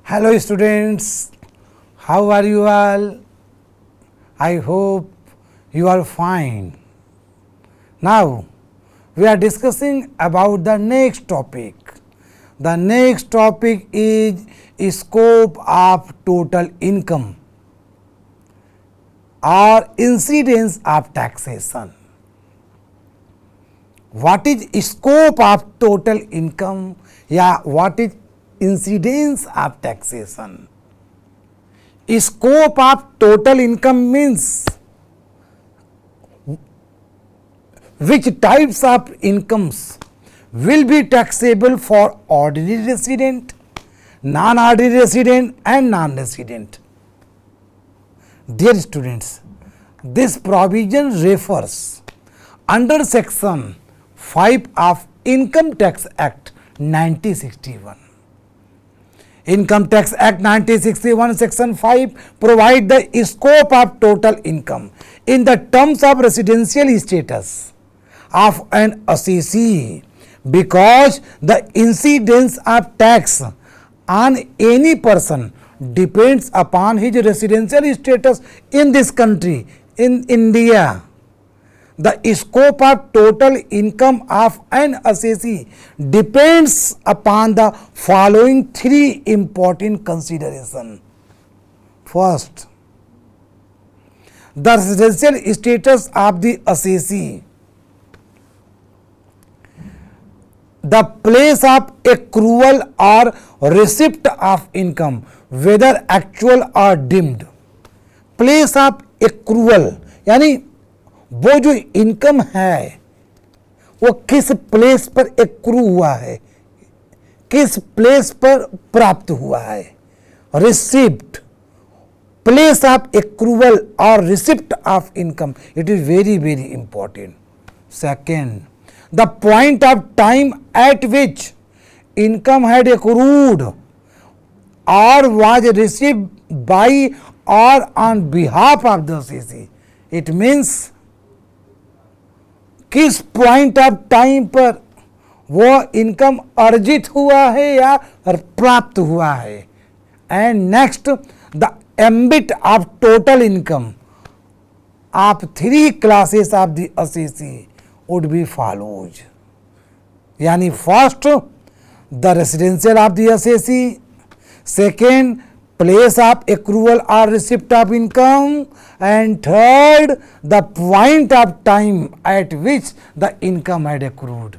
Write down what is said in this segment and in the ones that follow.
Hello students, how are you all? I hope you are fine. Now we are discussing about the next topic. The next topic is scope of total income or incidence of taxation. What is scope of total income या what is incidence of taxation? Scope of total income means which types of incomes will be taxable for ordinary resident, non-ordinary resident and non-resident. Dear students, this provision refers under section 5 of Income Tax Act 1961. Income Tax Act 1961 section 5 provide the scope of total income in the terms of residential status of an assessee because the incidence of tax on any person depends upon his residential status in this country, in India. The scope of total income of an assessee depends upon the following three important considerations. First, the residential status of the assessee, the place of accrual or receipt of income, whether actual or deemed. Place of accrual यानी वो जो income है वो किस place पर accrue हुआ है, किस प्लेस पर प्राप्त हुआ है. रिसिप्ट, प्लेस ऑफ एक्रूवल और receipt of income, it is very very important. Second, the point of time eight which income had accrued और वाज रिसीव्ड बाय और on behalf of the assessee. It means किस point of time पर वो income अर्जित हुआ है या प्राप्त हुआ है. And next, the ambit of total income of three classes of the assessee would be follows. यानी first, the residential of the assessee, second, place of accrual or receipt of income, and third, the point of time at which the income had accrued.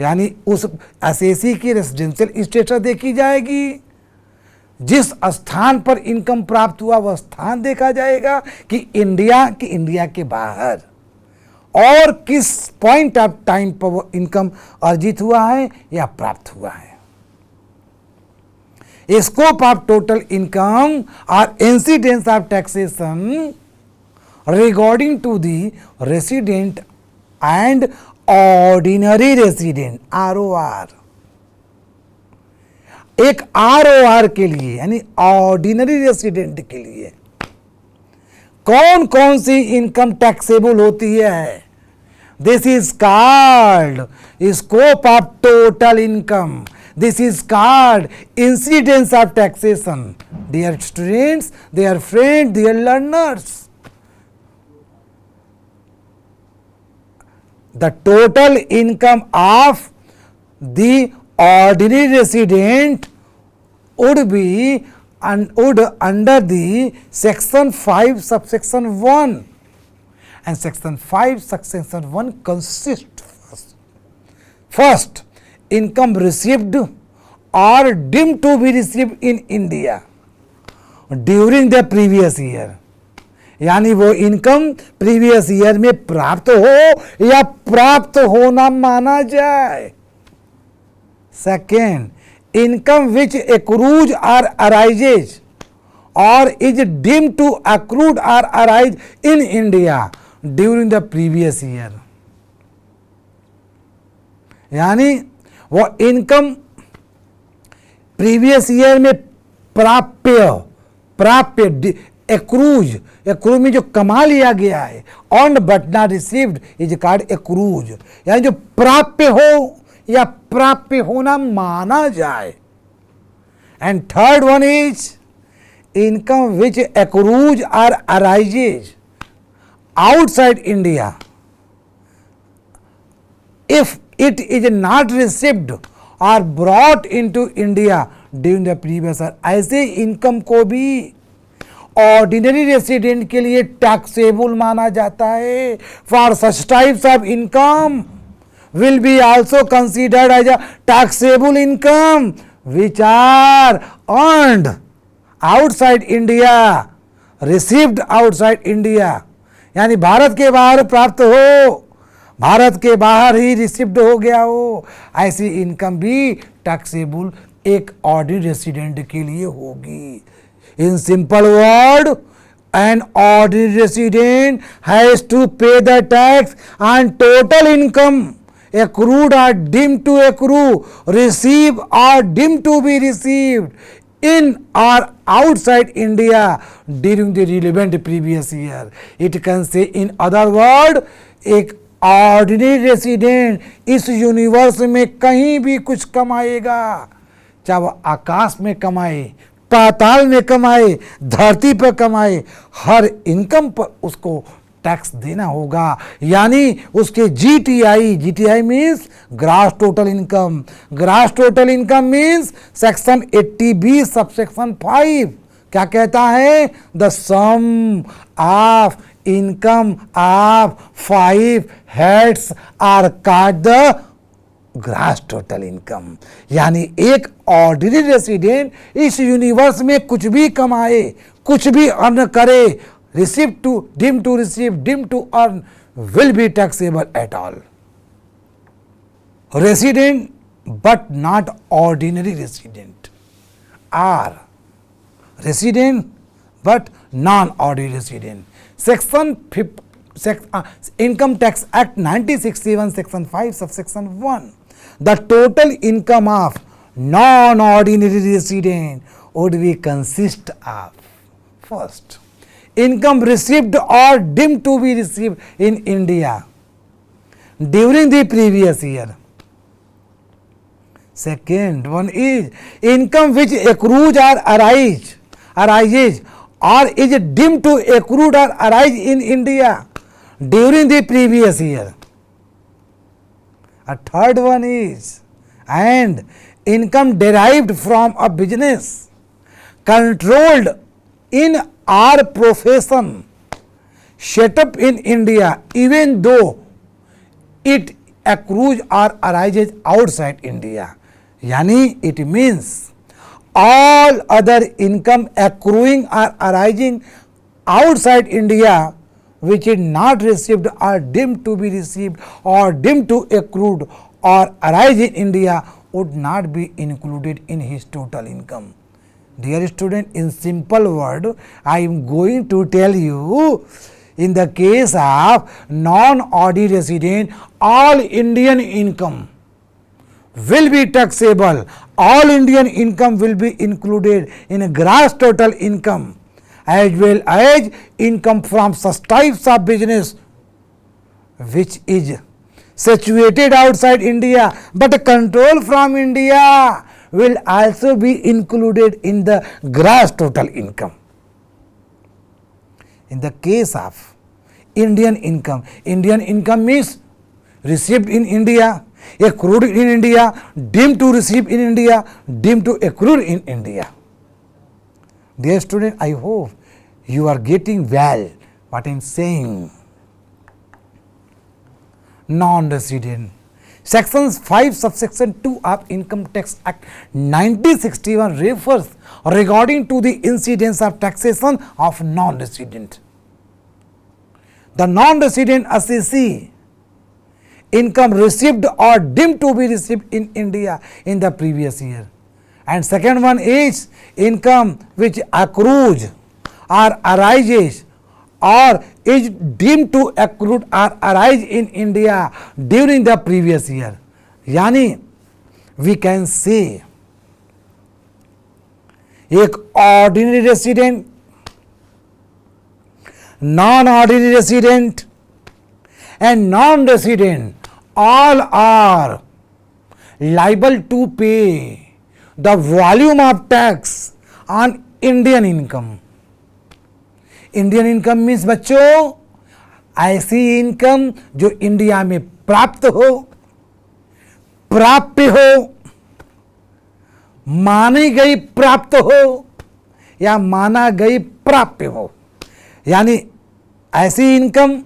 यानी उस assessee की residential status देखी जाएगी, जिस स्थान पर income प्राप्त हुआ वह स्थान देखा जाएगा कि इंडिया के बाहर, और किस पॉइंट ऑफ टाइम पर वो इनकम अर्जित हुआ है या प्राप्त हुआ है. Scope of total income or incidence of taxation regarding to the resident and ordinary resident, ROR. एक ROR के लिए यानी ऑर्डिनरी रेसिडेंट के लिए कौन कौन सी इनकम टैक्सेबल होती है. This is called scope of total income. This is called incidence of taxation. Dear students, dear friends, dear learners, the total income of the ordinary resident would be under the section 5 subsection 1, and section 5 subsection 1 consists first, income received or deemed to be received in India during the previous year. यानी वो income previous year में प्राप्त हो या प्राप्त होना माना जाए. Second, income which accrues or arises or is deemed to accrued or arise in India during the previous year. यानी वो इनकम प्रीवियस ईयर में प्राप्य एक्रूज में जो कमा लिया गया है, on but not received is called accrues. यानी जो प्राप्य हो या प्राप्य होना माना जाए. And third one is income which accrues or arises outside India if it is not received or brought into India during the previous year. ऐसे इनकम को भी ऑर्डिनरी रेसिडेंट के लिए टैक्सेबल माना जाता है. For such types of income will be also considered as a taxable income which are earned outside India, received outside India. यानी भारत के बाहर प्राप्त हो, भारत के बाहर ही रिसिप्ट हो गया हो, ऐसी इनकम भी टैक्सेबल एक ऑर्डिनरी रेसिडेंट के लिए होगी. In simple word, an ordinary resident has to pay the tax on total income accrued or deemed to accrue, receive or deemed to be received in or outside India during the relevant previous year. It can say in other word, एक ordinary resident इस universe में कहीं भी कुछ कमाएगा, चाहे वह आकाश में कमाए, पाताल में कमाए, धरती पर कमाए, हर इनकम पर उसको टैक्स देना होगा. यानी उसके GTI means gross total income. Gross total income means section 80B subsection 5 क्या कहता है? The sum of income of 5 heads are called the gross total income. यानी एक ऑर्डिनरी रेसिडेंट इस यूनिवर्स में कुछ भी कमाए, कुछ भी अर्न करे, receive to, deemed to receive, deemed to earn will be taxable at all. Resident but not ordinary resident are resident but non-ordinary resident. Income Tax Act 1961 section 5 subsection 1. The total income of non-ordinary resident would be consist of first, income received or deemed to be received in India during the previous year. Second one is income which accrues or arises or is deemed to accrue or arise in India during the previous year. A third one is and income derived from a business controlled in our profession set up in India even though it accrues or arises outside India. Yani it means all other income accruing or arising outside India which is not received or deemed to be received or deemed to accrued or arise in India would not be included in his total income. Dear student, in simple word, I am going to tell you, in the case of non-ordinary resident, all Indian income will be taxable. All Indian income will be included in a gross total income, as well as income from such types of business which is situated outside India but controlled from India will also be included in the gross total income. In the case of Indian income means received in India, accrued in India, deemed to receive in India, deemed to accrue in India. Dear student, I hope you are getting well what I am saying. Non-resident. Section 5 subsection 2 of Income Tax Act 1961 refers regarding to the incidence of taxation of non-resident. The non-resident assessee income received or deemed to be received in India in the previous year. And second one is income which accrues or arises or is deemed to accrue or arise in India during the previous year. Yani we can say एक ordinary resident, non-ordinary resident and non-resident all are liable to pay the volume of tax on Indian income. Indian income means बच्चों ऐसी income जो India में प्राप्त हो, प्राप्य हो, मानी गई प्राप्त हो या माना गई प्राप्य हो, यानी ऐसी इनकम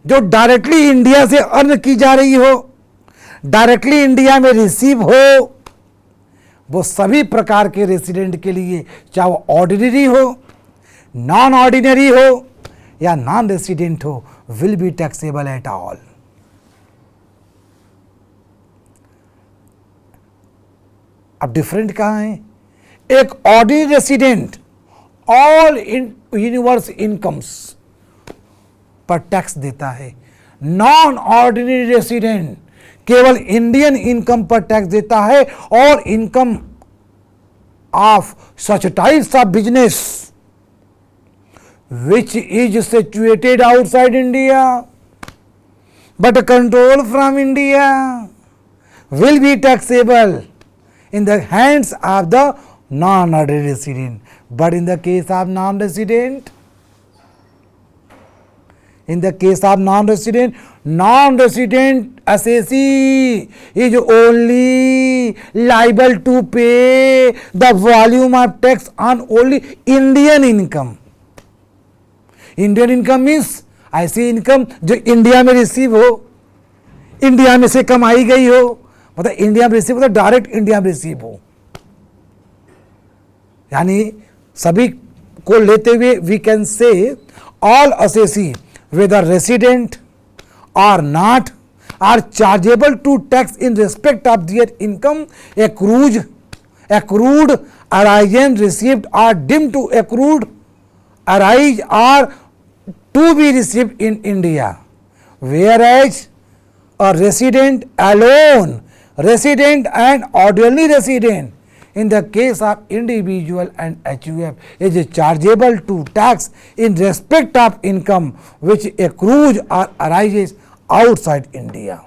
जो डायरेक्टली इंडिया से अर्न की जा रही हो, डायरेक्टली इंडिया में रिसीव हो, वो सभी प्रकार के रेसिडेंट के लिए, चाहे वो ऑर्डिनरी हो, नॉन ऑर्डिनरी हो या नॉन रेसिडेंट हो, will be taxable at all. अब डिफरेंट कहां है? एक ordinary resident all universe incomes पर टैक्स देता है. नॉन ऑर्डिनरी रेसिडेंट केवल इंडियन इनकम पर टैक्स देता है और income of such types of business which is situated outside India but controlled from India will be taxable in the hands of the non-ordinary resident. But in the case of non-resident, non-resident assessee is only liable to pay the volume of tax on only Indian income. Indian income means ऐसी income जो India में receive हो, India में से कमाई गई हो, मतलब इंडिया में रिसीव मतलब डायरेक्ट इंडिया में रिसीव हो, यानी सभी को लेते हुए we can say all assessee whether resident or not are chargeable to tax in respect of their income accrued, arising, received or deemed to accrued, arise or to be received in India, whereas a resident alone, resident and ordinary resident in the case of individual and HUF is chargeable to tax in respect of income which accrues or arises outside India.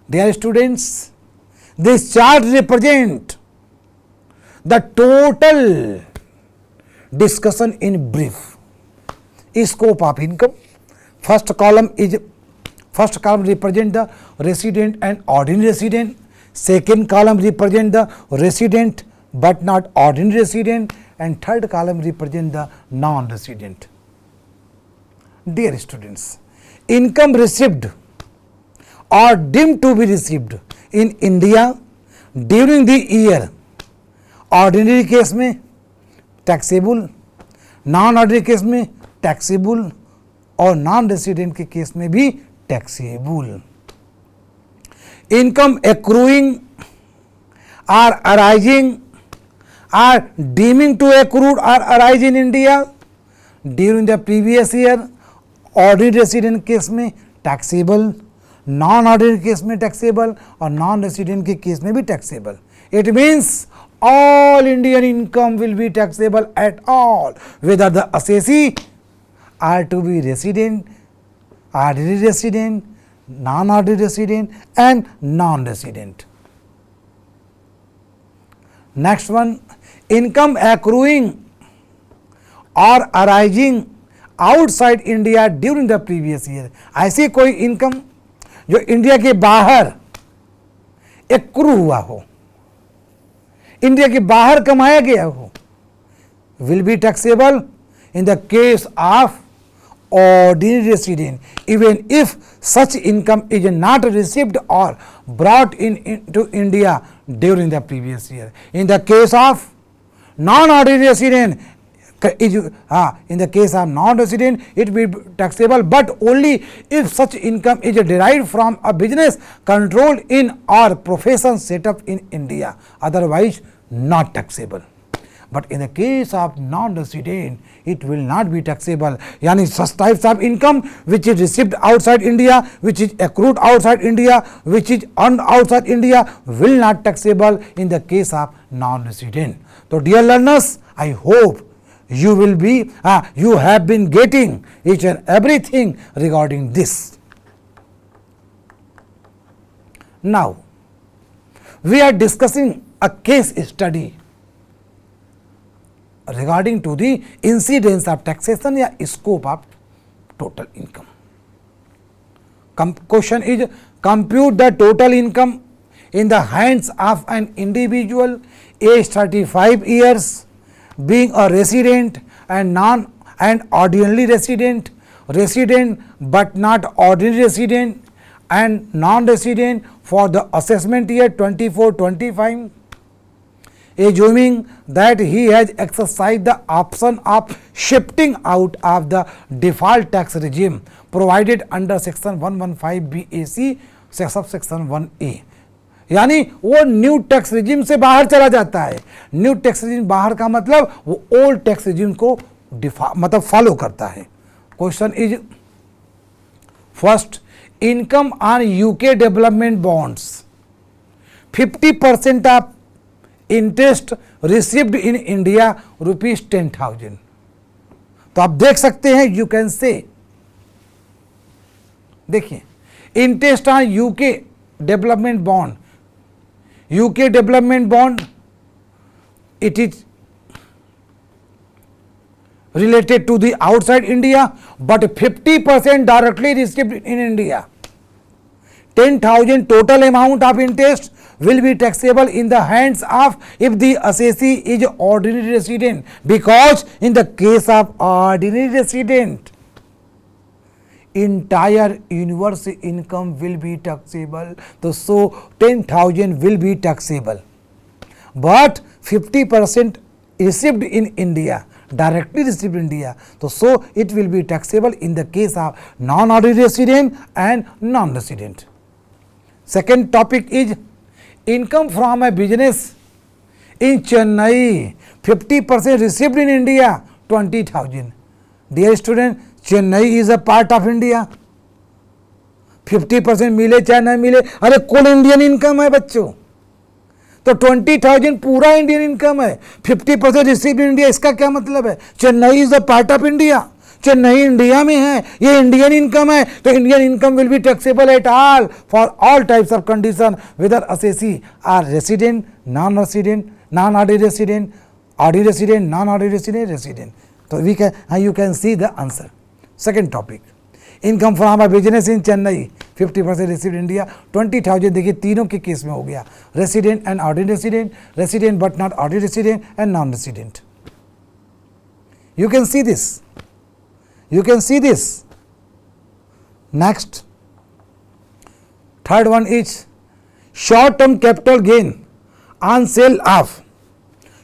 Dear students, this chart represents the total discussion in brief. Scope of income. First column represent the resident and ordinary resident. Second column represent the resident but not ordinary resident, and third column represent the non-resident. Dear students, income received or deemed to be received in India during the year, ordinary case में taxable, non ordinary case में taxable और non resident के case में भी taxable. Income accruing or arising or deeming to accrued or arise in India during the previous year, ordinary resident case में taxable, non ordinary case में taxable और non resident के case में भी taxable. It means all Indian income will be taxable at all, whether the assessee are to be resident, ordinary resident, non-ordinary resident and non-resident. Next one, income accruing or arising outside India during the previous year. ऐसी कोई income जो India के बाहर accrue हुआ हो, India के बाहर कमाया गया हो, will be taxable in the case of ordinary resident, even if such income is not received or brought into India during the previous year. In the case of non-ordinary resident, in the case of non-resident, it will be taxable, but only if such income is derived from a business controlled in or profession set up in India, otherwise not taxable. But in the case of non-resident, it will not be taxable. Yani such types of income which is received outside India, which is accrued outside India, which is earned outside India, will not taxable in the case of non-resident. So dear learners, I hope you will be, you have been getting each and everything regarding this. Now, we are discussing a case study regarding to the incidence of taxation या scope of total income. Question is, compute the total income in the hands of an individual aged 35 years, being a resident and ordinary resident, resident but not ordinary resident, and non-resident for the assessment year 24-25, assuming that he has exercised the option of shifting out of the default tax regime provided under section 115 BAC subsection 1A. यानी वो new tax regime से बाहर चला जाता है. New tax regime बाहर का मतलब वो ओल्ड टैक्स रिजिम को मतलब फॉलो करता है. Question is first, income on UK development bonds 50% of interest received in India ₹10,000. तो आप देख सकते हैं, यू कैन से, देखिए interest on UK development bond, UK development bond it is related to the outside India, but 50% directly received in India. 10,000 total amount of interest will be taxable in the hands of if the assessee is ordinary resident, because in the case of ordinary resident, entire universe income will be taxable. So 10,000 will be taxable, but 50% received in India, directly received in India, so it will be taxable in the case of non-ordinary resident and non-resident. Second topic is income from a business in Chennai, 50% received in India, 20,000. Dear student, Chennai is a part of India. 50% मिले चाहे न मिले, अरे कुल Indian income है बच्चों. तो 20,000 पूरा इंडियन इनकम है. 50% रिसीव इन इंडिया, इसका क्या मतलब है? Chennai is a part of India. Chennai India में है, ये इंडियन इनकम है, तो Indian income will be taxable at all for all types of condition whether assessee are resident, non resident, non ordinary resident, ordinary resident, non ordinary resident, resident. तो we can, you can see the answer. Second topic, income from a business in Chennai, 50% received India, 20,000. देखिए तीनों के case में हो गया, resident and ordinary resident, resident but not ordinary resident and non resident. You can see this, you can see this. Next, third one is short term capital gain on sale of,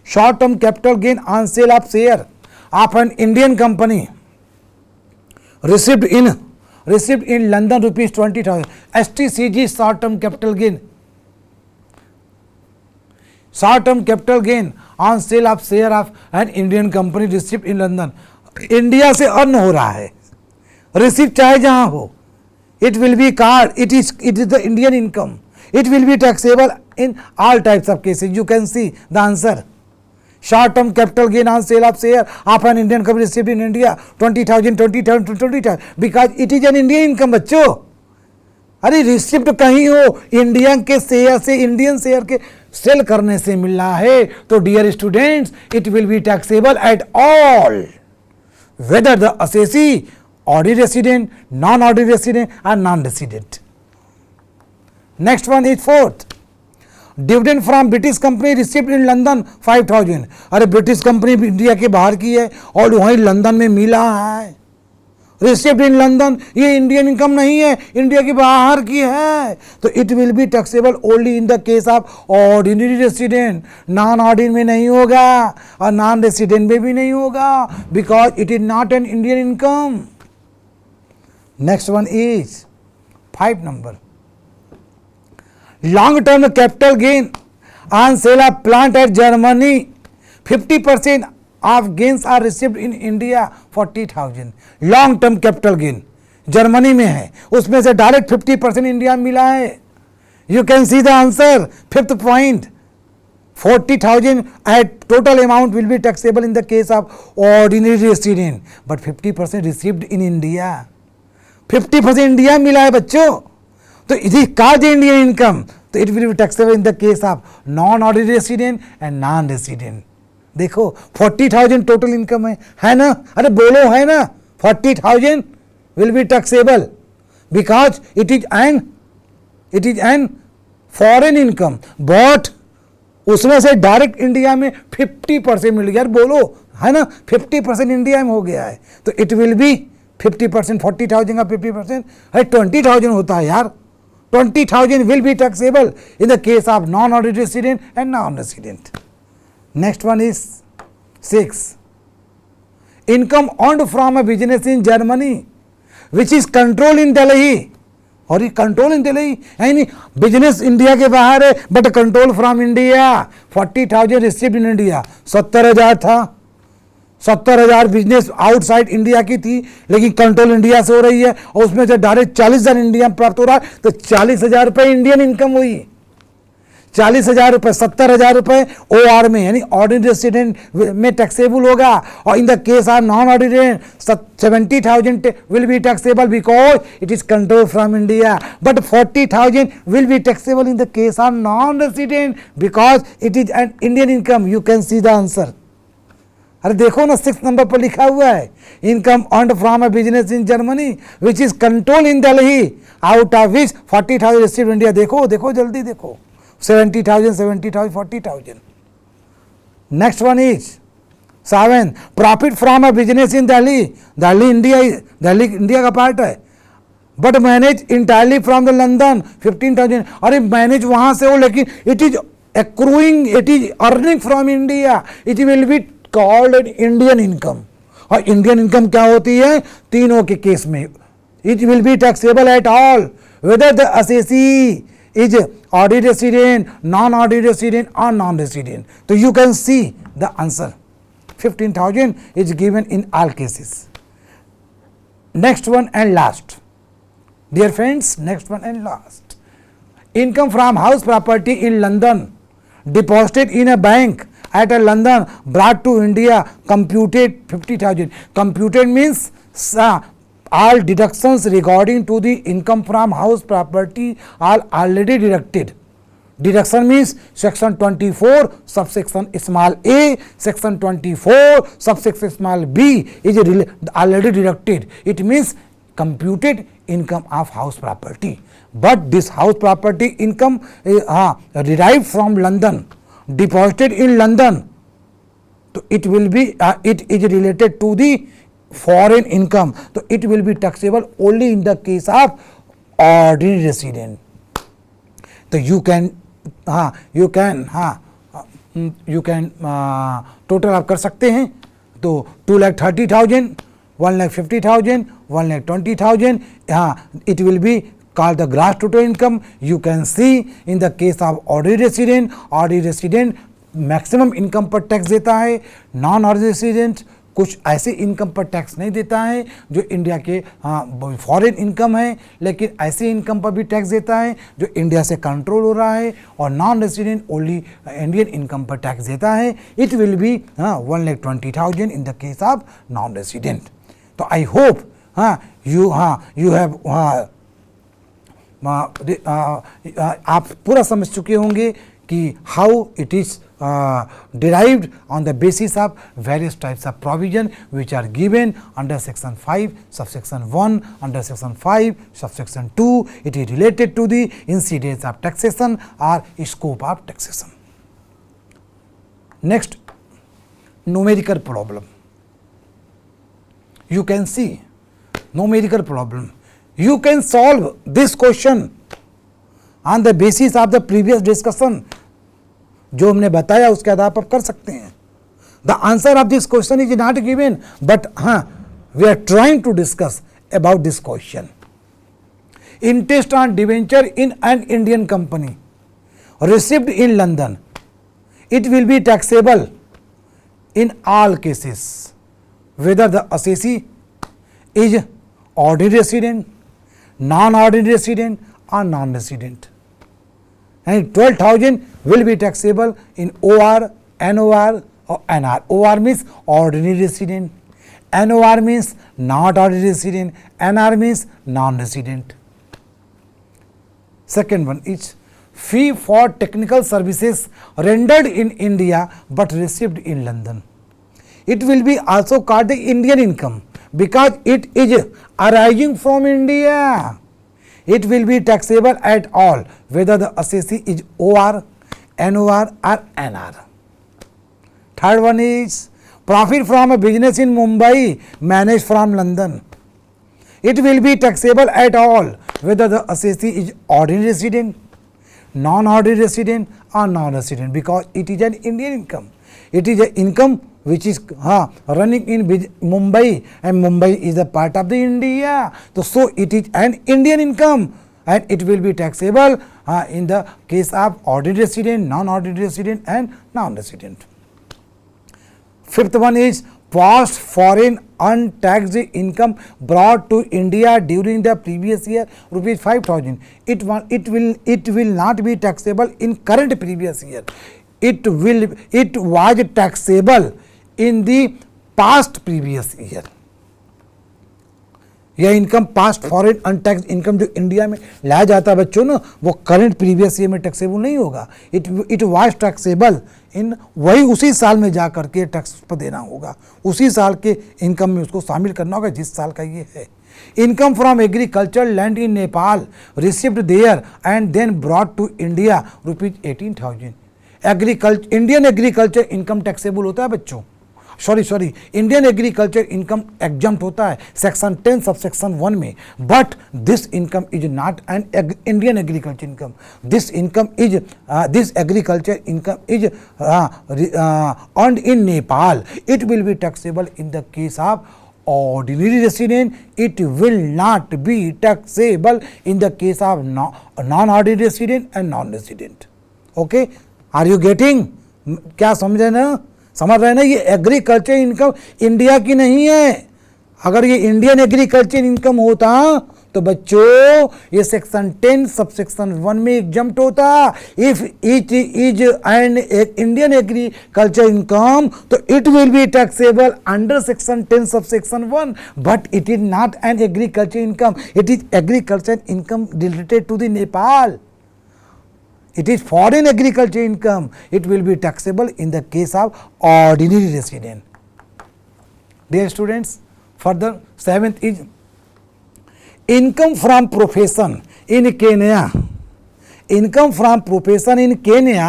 short term capital gain on sale of share of an Indian company received in London ₹20,000. STCG, short term capital gain, short term capital gain on sale of share of an Indian company received in London. India से earn हो रहा है, receive चाहे जहां हो, it will B card, it is the Indian income, it will be taxable in all types of cases. You can see the answer. Short term capital gain on sale of share of N Indian company received in India 20,000 because it is an Indian income. बच्चों अरे receipt कहीं हो, India के share से, Indian share के cell करने से मिल रहा है, तो dear students it will be taxable at all whether the assessee ordinary resident, non-ordinary resident or non-resident. Next one is fourth, dividend from British company received in London 5,000. अरे British company India के बाहर की है और वहीं London में मिला है, रिसीव्ड इन लंदन, ये इंडियन इनकम नहीं है, इंडिया के बाहर की है, तो it will be taxable only in the case of ordinary resident. Non ordinary में नहीं होगा और नॉन रेसिडेंट में भी नहीं होगा, because it is not an Indian income. Next one is 5 number, long term capital gain on sale of plant at Germany, 50% of gains are received in India 40,000. Long term capital gain Germany में है, उसमें से direct 50% India में मिला है. You can see the answer. Fifth point, 40,000 at total amount will be taxable in the case of ordinary resident, but 50% received in India. 50% India मिला है बच्चों, तो it is called Indian income. तो it will be taxable in the case of non ordinary resident and non resident. देखो 40,000 total income है ना, अरे बोलो है ना, 40,000 will be taxable because it is N foreign income, but उसमें से डायरेक्ट इंडिया में 50% मिल गया, बोलो है ना, 50% इंडिया में हो गया है, तो इट विल बी 50%, 40,000 का 50% है 20,000 होता है यार। 20,000 will be taxable in the case of non-ordinary resident and non-resident. Next one is 6. Income earned from a business in Germany which is controlled in Delhi. और ये कंट्रोल इन दिल्ली यानी बिजनेस इंडिया के बाहर है but control from India. 40,000 received in India, 70,000 था, 70,000 business outside India की थी लेकिन कंट्रोल इंडिया से हो रही है और उसमें से डायरेक्ट 40,000 इंडिया में प्राप्त हो रहा है, तो 40,000 रुपये इंडियन इनकम हुई। 40,000 रुपये, 70,000 रुपये OR में यानी ऑर्डिनरी रेसिडेंट में टैक्सेबल होगा, और इन the case of non ordinary 70,000 will be taxable because it is control from India, but 40,000 will be taxable in the case of non resident because it is an Indian income. You can see the answer. अरे देखो ना 6 number पर लिखा हुआ है, income earned from a business in Germany which is control in Delhi out of which 40,000 received India. देखो देखो जल्दी देखो, 70,000, 70,000, 40,000. Next one is 7. Profit from a business in Delhi. Delhi India का पार्ट है, but manage entirely from the London 15,000. अरे manage वहां से हो लेकिन it is accruing, it is earning from India, it will be called an Indian income. और Indian income क्या होती है तीनों के केस में, it will be taxable at all weather the assessee is ordinary resident, non-ordinary resident or non-resident. So you can see the answer. 15,000 is given in all cases. Next one and last. Dear friends, next one and last. Income from house property in London, deposited in a bank at a London, brought to India, computed 50,000. Computed means all deductions regarding to the income from house property are already deducted. Deduction means section 24 subsection small a, section 24 subsection small b is already deducted. It means computed income of house property, but this house property income derived from London, deposited in London, so it will be it is related to the foreign income, so it will be taxable only in the case of ordinary resident. So you can total आप कर सकते हैं, तो 2,30,000, 1,50,000, 1,20,000, it will be called the gross total income. You can see in the case of ordinary resident maximum income पर tax देता है, non ordinary resident कुछ ऐसे इनकम पर टैक्स नहीं देता है जो इंडिया के फॉरेन इनकम है, लेकिन ऐसे इनकम पर भी टैक्स देता है जो इंडिया से कंट्रोल हो रहा है, और non resident only Indian income पर टैक्स देता है। It will B 1,20,000 in the case of non resident. तो आई होप यू हैव आप पूरा समझ चुके होंगे कि how it is derived on the basis of various types of provision which are given under section 5 subsection 1, under section 5 subsection 2. It is related to the incidence of taxation or scope of taxation. Next, numerical problem. You can see numerical problem. You can solve this question on the basis of the previous discussion. जो हमने बताया उसके आधार पर कर सकते हैं। The answer of this question is not given, but we are trying to discuss about this question. Interest on debenture in an Indian company received in London, it will be taxable in all cases whether the assessee is ordinary resident, non ordinary resident और non resident, and 12,000 will be taxable in OR, NOR or NR. OR means ordinary resident, NOR means not ordinary resident, NR means non-resident. Second one is fee for technical services rendered in India but received in London. It will be also called the Indian income because it is arising from India. It will be taxable at all whether the assessee is OR, NOR or NR. Third one is profit from a business in Mumbai managed from London. It will be taxable at all whether the assessee is ordinary resident, non-ordinary resident or non-resident because it is an Indian income. It is an income which is running in Mumbai, and Mumbai is a part of the India. So it is an Indian income and it will be taxable in the case of ordinary resident, non-ordinary resident and non-resident. Fifth one is past foreign untaxed income brought to India during the previous year rupees 5,000. It will not be taxable in current previous year. It was taxable in the past previous year. यह income past foreign untaxed income जो India में लाया जाता है बच्चों ना, वो current previous year में टैक्सेबल नहीं होगा. इट वाज टैक्सेबल इन वही उसी साल में जा करके टैक्स पर देना होगा, उसी साल के इनकम में उसको शामिल करना होगा जिस साल का ये है. Income from agriculture land in Nepal received there and then brought to India rupees 18,000. Indian agriculture income taxable होता है बच्चों, sorry Indian agriculture income exempt होता है सेक्शन 10 सबसेक्शन 1 में, but this income is not an Indian agriculture income. This agriculture income is earned in Nepal. It will be taxable in the case of ordinary resident. It will not be taxable in the case of non-ordinary resident and non-resident. Okay, are you getting? क्या समझ रहे ना, ये agriculture income India की नहीं है. अगर ये इंडियन एग्रीकल्चर इनकम होता तो बच्चों ये सेक्शन 10 सबसेक्शन 1 में एग्जम्प्ट होता. If it is an Indian agriculture income तो it will be taxable under section 10 subsection 1, but it is not an agriculture income. It is agriculture income related to the Nepal. It is foreign agriculture income. It will be taxable in the case of ordinary resident. Dear students, further 7th is income from profession in Kenya. Income from profession in Kenya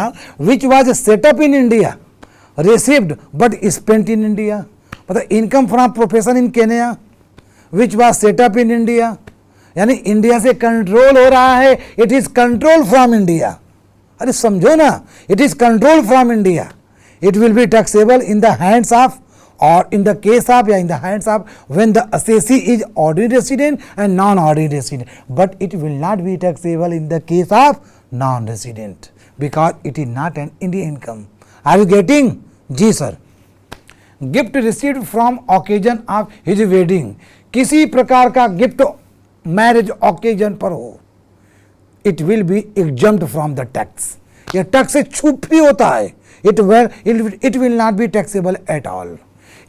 which was set up in India, received but spent in India. मतलब income from profession in Kenya which was set up in India, यानी India से control हो रहा है. It is control from India. अरे समझो ना, it is control from India. It will be taxable in the hands of or in the case of in the hands of when the assessee is ordinary resident and non-ordinary resident, but it will not be taxable in the case of non-resident because it is not an Indian income. Are you getting? जी sir. Gift received from occasion of his wedding. किसी प्रकार का gift marriage occasion पर हो, it will be exempt from the tax. यह tax से छूट free होता है. It will not be taxable at all.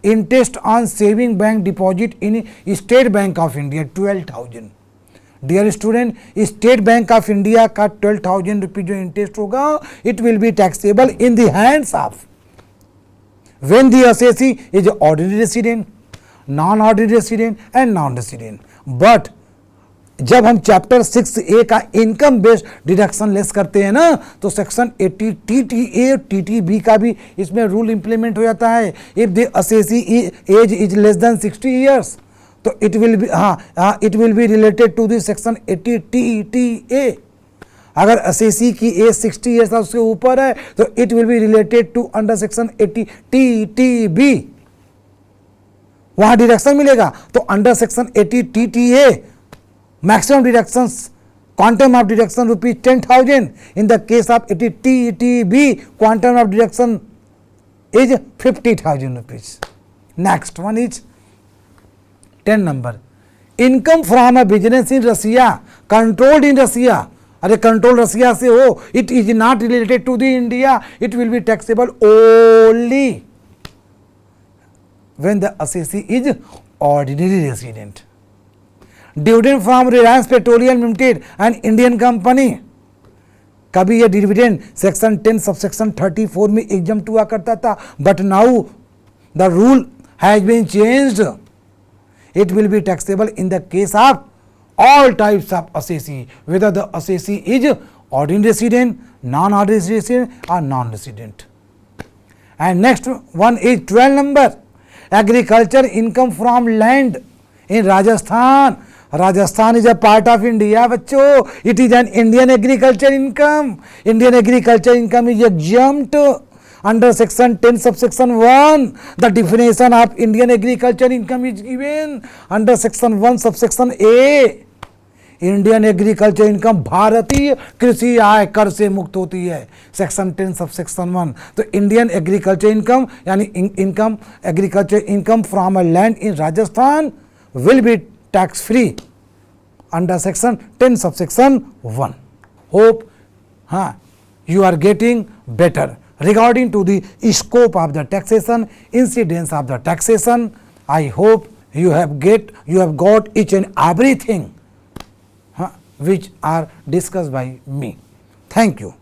Interest on saving bank deposit in State Bank of India 12,000. Dear student, State Bank of India का 12,000 rupees जो interest होगा, it will be taxable in the hands of when the assessee is ordinary resident, non-ordinary resident and non-resident. But जब हम chapter 6A का income based deduction less करते हैं ना, तो सेक्शन 80 TTA और TTB का भी इसमें रूल इंप्लीमेंट हो जाता है. If the assessee age is less than 60 years तो it will be related to the section 80 TTA. अगर असेसी की एज 60 ईयर्स था उससे ऊपर है तो it will be related to under section 80 TTB. वहां डिडक्शन मिलेगा. तो under section 80 TTA maximum deductions quantum of deduction rupees 10,000. In the case of 80 TTB quantum of deduction is 50,000 rupees. Next one is 10 number. Income from a business in Russia controlled in Russia. अरे control Russia से हो, it is not related to the India. It will be taxable only when the assessee is ordinary resident. Dividend from Reliance Petroleum Limited and Indian company. कभी ये dividend section 10 subsection 34 में exempt हुआ करता था, but now the rule has been changed. It will be taxable in the case of all types of assessee, whether the assessee is ordinary resident, non-ordinary resident or non-resident. And next one is 12 number, agriculture income from land in Rajasthan. Rajasthan is a part of India, bachcho. It is an Indian agriculture income. Indian agriculture income is exempt under section 10 subsection 1. The definition of Indian agriculture income is given under section 1 subsection A. Indian agriculture income भारतीय कृषि आय कर से मुक्त होती है, section 10 subsection 1. तो Indian agriculture income यानी income agriculture income from a land in Rajasthan will be tax free under section 10 subsection 1. Hope you are getting better regarding to the scope of the taxation, incidence of the taxation. I hope you have got each and everything which are discussed by me. Thank you.